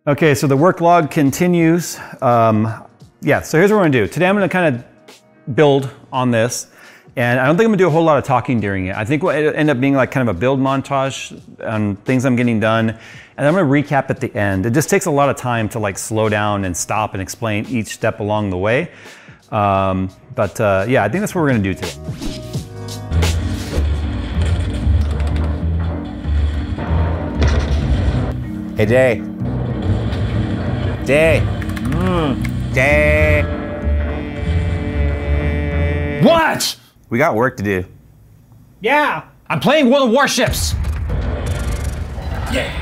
Okay, so the work log continues. Yeah, so here's what we're gonna do. Today I'm gonna kind of build on this, and I don't think I'm gonna do a whole lot of talking during it. I think it'll end up being like kind of a build montage on things I'm getting done, and I'm gonna recap at the end. It just takes a lot of time to like slow down and stop and explain each step along the way. Yeah, I think that's what we're gonna do today. Hey, Jay. Jay. Jay. What? We got work to do. Yeah, I'm playing World of Warships. Yeah.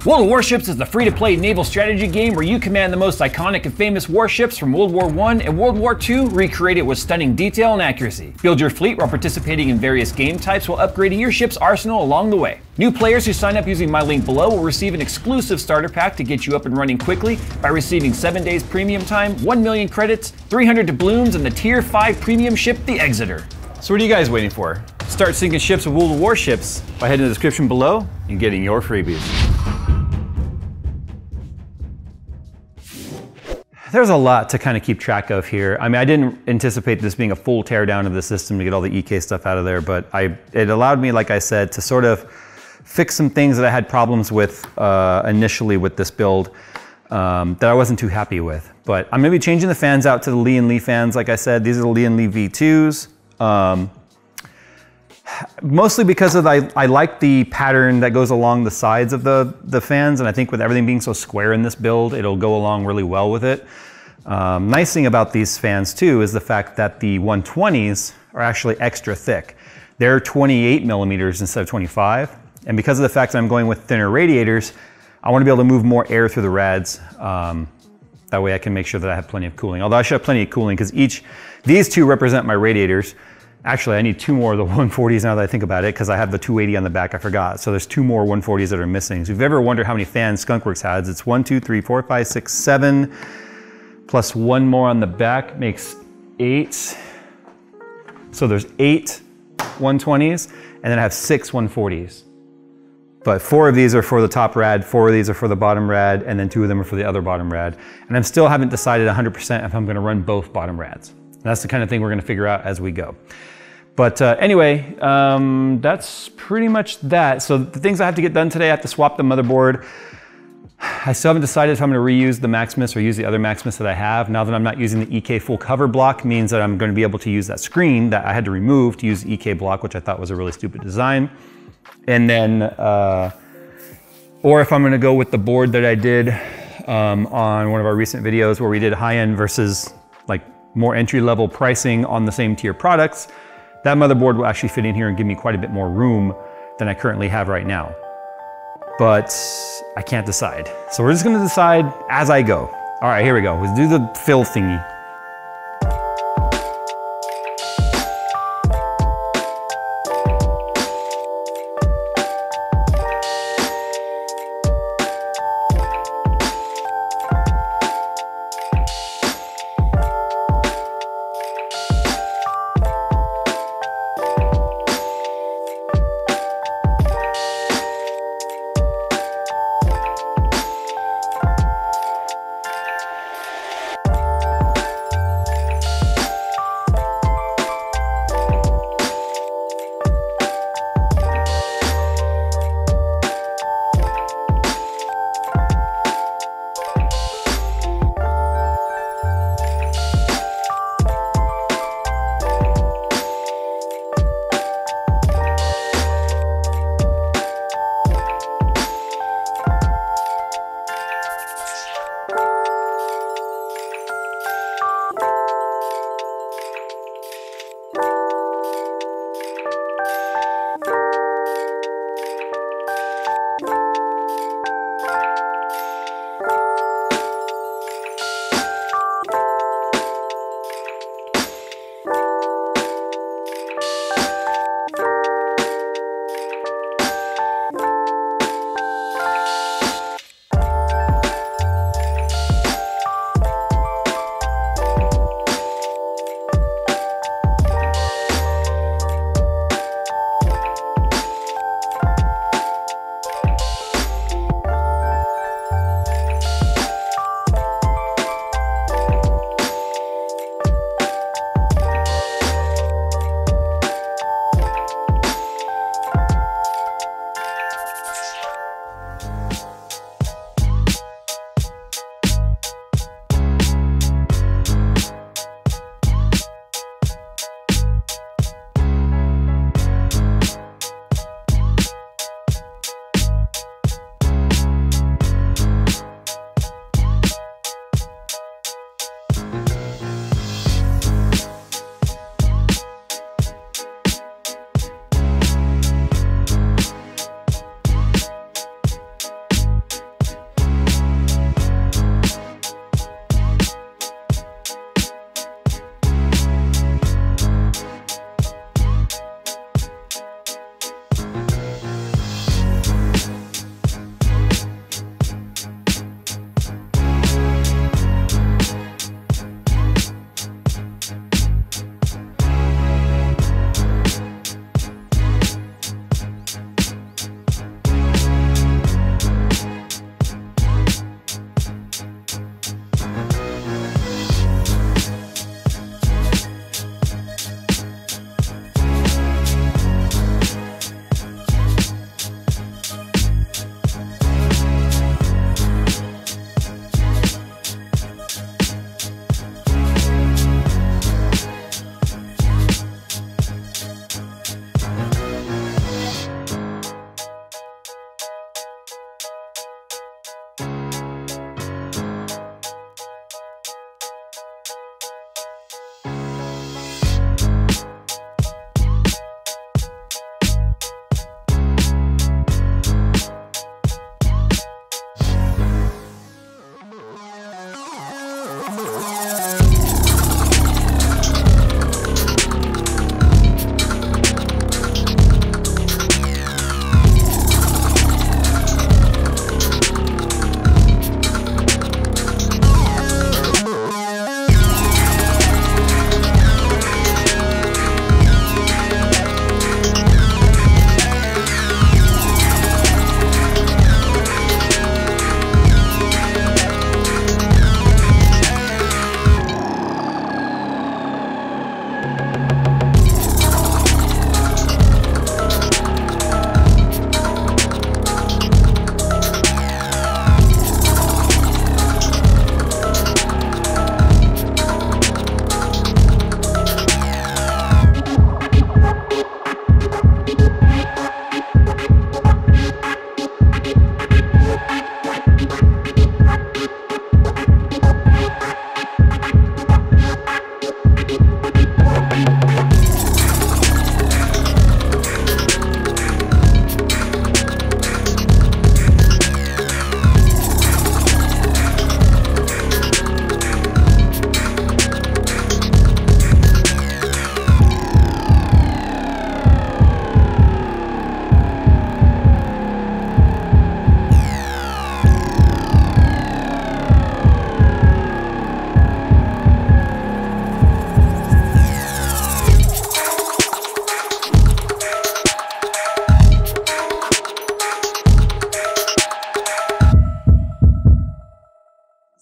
World of Warships is the free-to-play naval strategy game where you command the most iconic and famous warships from World War I and World War II, recreated with stunning detail and accuracy. Build your fleet while participating in various game types while upgrading your ship's arsenal along the way. New players who sign up using my link below will receive an exclusive starter pack to get you up and running quickly by receiving 7 days premium time, 1 million credits, 300 doubloons, and the Tier 5 premium ship, the Exeter. So what are you guys waiting for? Start sinking ships with World of Warships by heading to the description below and getting your freebies. There's a lot to kind of keep track of here. I mean, I didn't anticipate this being a full teardown of the system to get all the EK stuff out of there, but it allowed me, like I said, to sort of fix some things that I had problems with initially with this build that I wasn't too happy with. But I'm gonna be changing the fans out to the Lee and Lee fans, like I said. These are the Lee and Lee V2s. Mostly because of I like the pattern that goes along the sides of the fans, and I think with everything being so square in this build, it'll go along really well with it. Nice thing about these fans too is the fact that the 120s are actually extra thick. They're 28 millimeters instead of 25, and because of the fact that I'm going with thinner radiators, I want to be able to move more air through the rads. That way I can make sure that I have plenty of cooling. Although I should have plenty of cooling because these two represent my radiators. Actually, I need 2 more of the 140s now that I think about it, because I have the 280 on the back, I forgot. So there's 2 more 140s that are missing. So if you've ever wondered how many fans Skunkworks has, it's 1, 2, 3, 4, 5, 6, 7, plus 1 more on the back makes 8. So there's 8 120s, and then I have 6 140s. But 4 of these are for the top rad, 4 of these are for the bottom rad, and then 2 of them are for the other bottom rad. And I still haven't decided 100% if I'm gonna run both bottom rads. That's the kind of thing we're gonna figure out as we go. But anyway, that's pretty much that. So the things I have to get done today, I have to swap the motherboard. I still haven't decided if I'm gonna reuse the Maximus or use the other Maximus that I have. Now that I'm not using the EK full cover block means that I'm gonna be able to use that screen that I had to remove to use the EK block, which I thought was a really stupid design. And then, or if I'm gonna go with the board that I did on one of our recent videos where we did high-end versus like more entry-level pricing on the same tier products, that motherboard will actually fit in here and give me quite a bit more room than I currently have right now. But I can't decide. So we're just gonna decide as I go. All right, here we go. Let's do the fill thingy.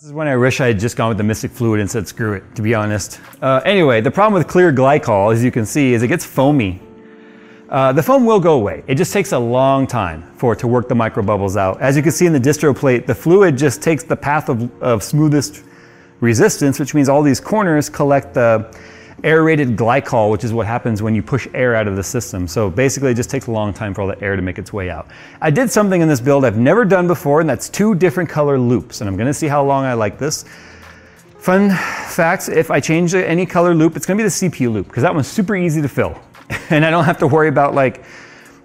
This is when I wish I had just gone with the Mystic Fluid and said screw it, to be honest. Anyway, the problem with clear glycol, as you can see, is it gets foamy. The foam will go away. It just takes a long time for it to work the microbubbles out. As you can see in the distro plate, the fluid just takes the path of smoothest resistance, which means all these corners collect the aerated glycol, which is what happens when you push air out of the system. So basically it just takes a long time for all the air to make its way out. I did something in this build I've never done before, and that's 2 different color loops, and I'm gonna see how long I like this. Fun facts, if I change any color loop, it's gonna be the CPU loop, because that one's super easy to fill. And I don't have to worry about like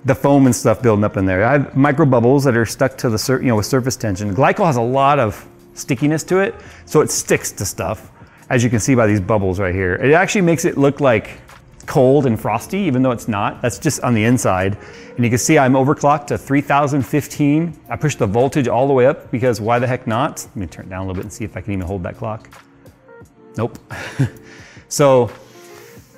the foam and stuff building up in there. I have micro bubbles that are stuck to the with surface tension. Glycol has a lot of stickiness to it, so it sticks to stuff, as you can see by these bubbles right here. It actually makes it look like cold and frosty, even though it's not. That's just on the inside. And you can see I'm overclocked to 3015. I pushed the voltage all the way up because why the heck not? Let me turn it down a little bit and see if I can even hold that clock. Nope. So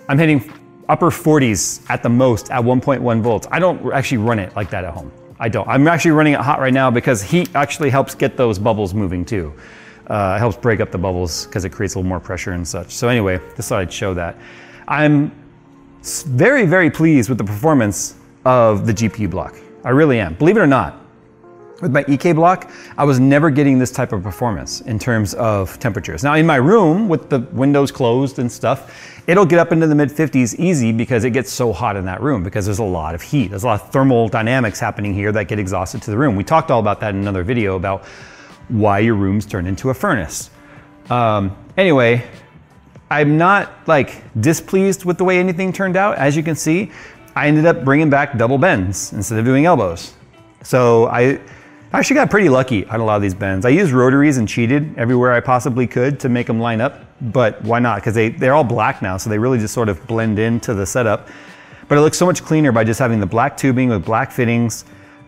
I'm hitting upper 40s at the most at 1.1 volts. I don't actually run it like that at home. I don't. I'm actually running it hot right now because heat actually helps get those bubbles moving too. It helps break up the bubbles because it creates a little more pressure and such. So anyway, just thought I'd show that. I'm very, very pleased with the performance of the GPU block. I really am. Believe it or not, with my EK block, I was never getting this type of performance in terms of temperatures. Now in my room, with the windows closed and stuff, it'll get up into the mid 50s easy because it gets so hot in that room because there's a lot of heat. There's a lot of thermal dynamics happening here that get exhausted to the room. We talked all about that in another video about why your rooms turn into a furnace. Anyway, I'm not like displeased with the way anything turned out. As you can see, I ended up bringing back double bends instead of doing elbows. So I actually got pretty lucky on a lot of these bends. I used rotaries and cheated everywhere I possibly could to make them line up, but why not? Because they're all black now, so they really just sort of blend into the setup. But it looks so much cleaner by just having the black tubing with black fittings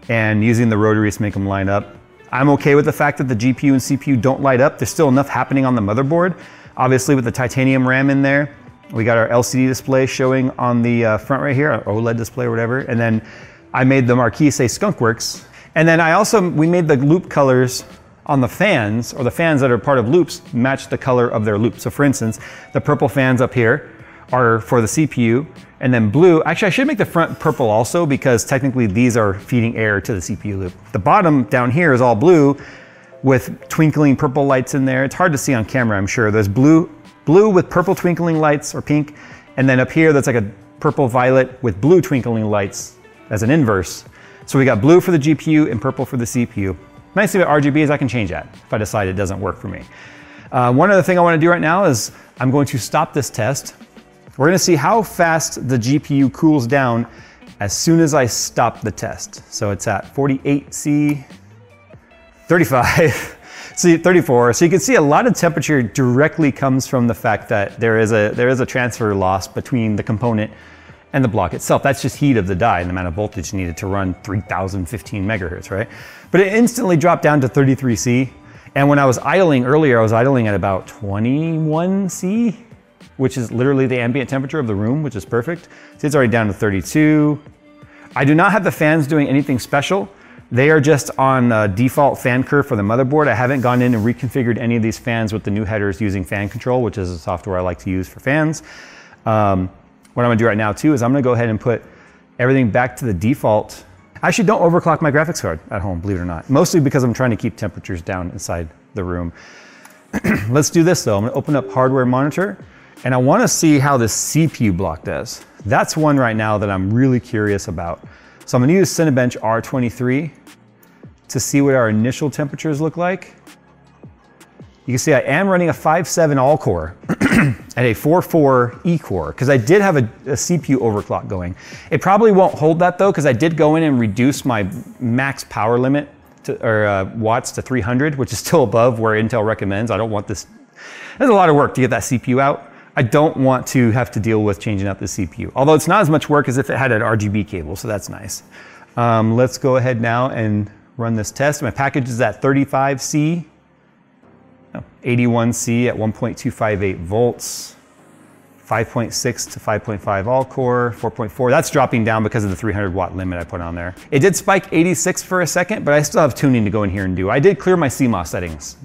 and using the rotaries to make them line up. I'm okay with the fact that the GPU and CPU don't light up. There's still enough happening on the motherboard. Obviously with the titanium RAM in there, we got our LCD display showing on the front right here, our OLED display or whatever. And then I made the marquee say Skunkworks. And then we made the loop colors on the fans, or the fans that are part of loops, match the color of their loop. So for instance, the purple fans up here are for the CPU, and then blue, actually I should make the front purple also because technically these are feeding air to the CPU loop. The bottom down here is all blue with twinkling purple lights in there. It's hard to see on camera, I'm sure. There's blue with purple twinkling lights or pink, and then up here that's like a purple violet with blue twinkling lights as an inverse. So we got blue for the GPU and purple for the CPU. Nice thing about RGB is I can change that if I decide it doesn't work for me. One other thing I want to do right now is I'm going to stop this test. We're going to see how fast the GPU cools down as soon as I stop the test. So it's at 48C, 35, C, 34. So you can see a lot of temperature directly comes from the fact that there is a transfer loss between the component and the block itself. That's just heat of the die and the amount of voltage needed to run 3015 megahertz, right? But it instantly dropped down to 33C. And when I was idling earlier, I was idling at about 21C, which is literally the ambient temperature of the room, which is perfect. So it's already down to 32. I do not have the fans doing anything special. They are just on default fan curve for the motherboard. I haven't gone in and reconfigured any of these fans with the new headers using fan control, which is a software I like to use for fans. What I'm gonna do right now too is I'm gonna go ahead and put everything back to the default. I actually don't overclock my graphics card at home, believe it or not. Mostly because I'm trying to keep temperatures down inside the room. Let's do this though. I'm gonna open up hardware monitor and I wanna see how this CPU block does. That's one right now that I'm really curious about. So I'm gonna use Cinebench R23 to see what our initial temperatures look like. You can see I am running a 5.7 all-core and a 4.4 E-core because I did have a CPU overclock going. It probably won't hold that though because I did go in and reduce my max power limit watts to 300, which is still above where Intel recommends. I don't want this. There's a lot of work to get that CPU out. I don't want to have to deal with changing out the CPU, although it's not as much work as if it had an RGB cable, so that's nice. Let's go ahead now and run this test. My package is at 81C at 1.258 volts, 5.6 to 5.5 all core, 4.4. That's dropping down because of the 300 watt limit I put on there. It did spike 86 for a second, but I still have tuning to go in here and do. I did clear my CMOS settings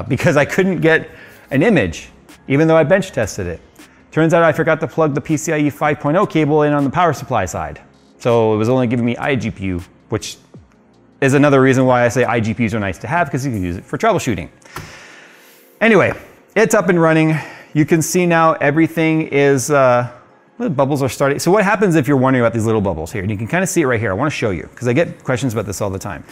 because I couldn't get an image, even though I bench tested it. Turns out I forgot to plug the PCIe 5.0 cable in on the power supply side. So it was only giving me iGPU, which is another reason why I say iGPUs are nice to have, because you can use it for troubleshooting. Anyway, it's up and running. You can see now everything is, the bubbles are starting. So what happens if you're wondering about these little bubbles here? And you can kind of see it right here. I want to show you because I get questions about this all the time.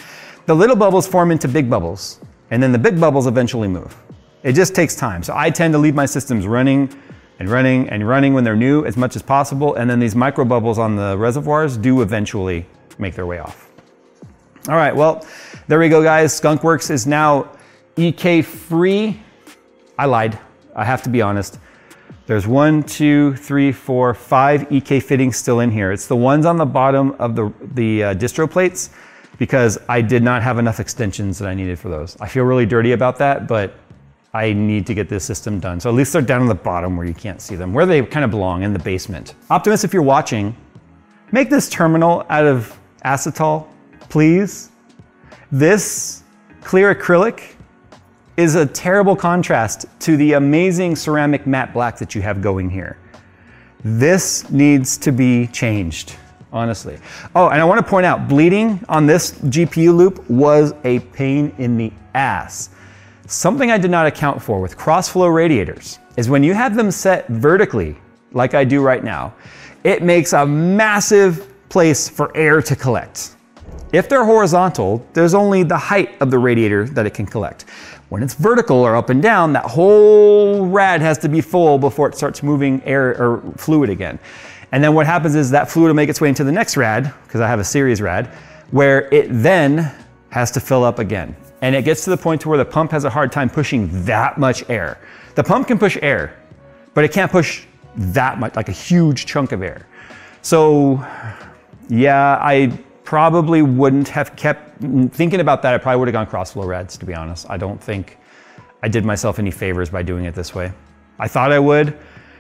The little bubbles form into big bubbles, and then the big bubbles eventually move. It just takes time. So I tend to leave my systems running and running and running when they're new as much as possible. And then these micro bubbles on the reservoirs do eventually make their way off. All right, well, there we go, guys. Skunkworks is now EK free. I lied. I have to be honest. There's 1, 2, 3, 4, 5 EK fittings still in here. It's the ones on the bottom of the distro plates because I did not have enough extensions that I needed for those. I feel really dirty about that, but I need to get this system done. So at least they're down on the bottom where you can't see them, where they kind of belong, in the basement. Optimus, if you're watching, make this terminal out of acetal, please. This clear acrylic is a terrible contrast to the amazing ceramic matte black that you have going here. This needs to be changed, honestly. Oh, and I want to point out, bleeding on this GPU loop was a pain in the ass. Something I did not account for with cross-flow radiators is when you have them set vertically, like I do right now, it makes a massive place for air to collect. If they're horizontal, there's only the height of the radiator that it can collect. When it's vertical or up and down, that whole rad has to be full before it starts moving air or fluid again. And then what happens is that fluid will make its way into the next rad, because I have a series rad, where it then has to fill up again. And it gets to the point to where the pump has a hard time pushing that much air. The pump can push air, but it can't push that much, like a huge chunk of air. So yeah, I probably wouldn't have kept thinking about that. I probably would have gone cross-flow rads, to be honest. I don't think I did myself any favors by doing it this way. I thought I would.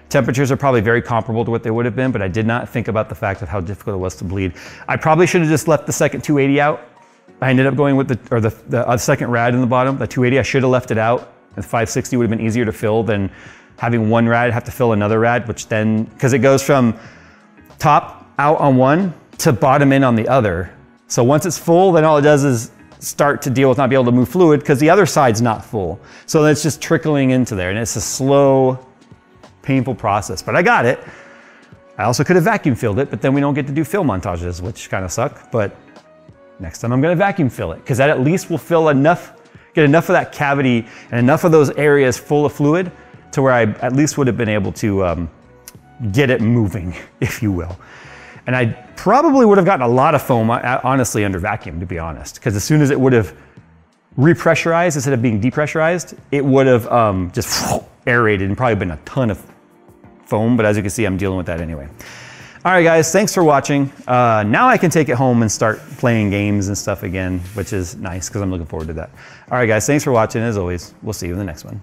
Temperatures are probably very comparable to what they would have been, but I did not think about the fact of how difficult it was to bleed. I probably should have just left the second 280 out. I ended up going with the second rad in the bottom, the 280. I should have left it out. The 560 would have been easier to fill than having one rad have to fill another rad, which then, because it goes from top out on one to bottom in on the other. So once it's full, then all it does is start to deal with not being able to move fluid because the other side's not full. So then it's just trickling into there, and it's a slow, painful process, but I got it. I also could have vacuum filled it, but then we don't get to do fill montages, which kind of suck, but next time I'm gonna vacuum fill it, because that at least will fill enough, get enough of that cavity and enough of those areas full of fluid to where I at least would have been able to get it moving, if you will. And I probably would have gotten a lot of foam, honestly, under vacuum, to be honest, because as soon as it would have repressurized instead of being depressurized, it would have just aerated and probably been a ton of foam, but as you can see, I'm dealing with that anyway. All right, guys, thanks for watching. Now I can take it home and start playing games and stuff again, which is nice because I'm looking forward to that. All right, guys, thanks for watching. As always, we'll see you in the next one.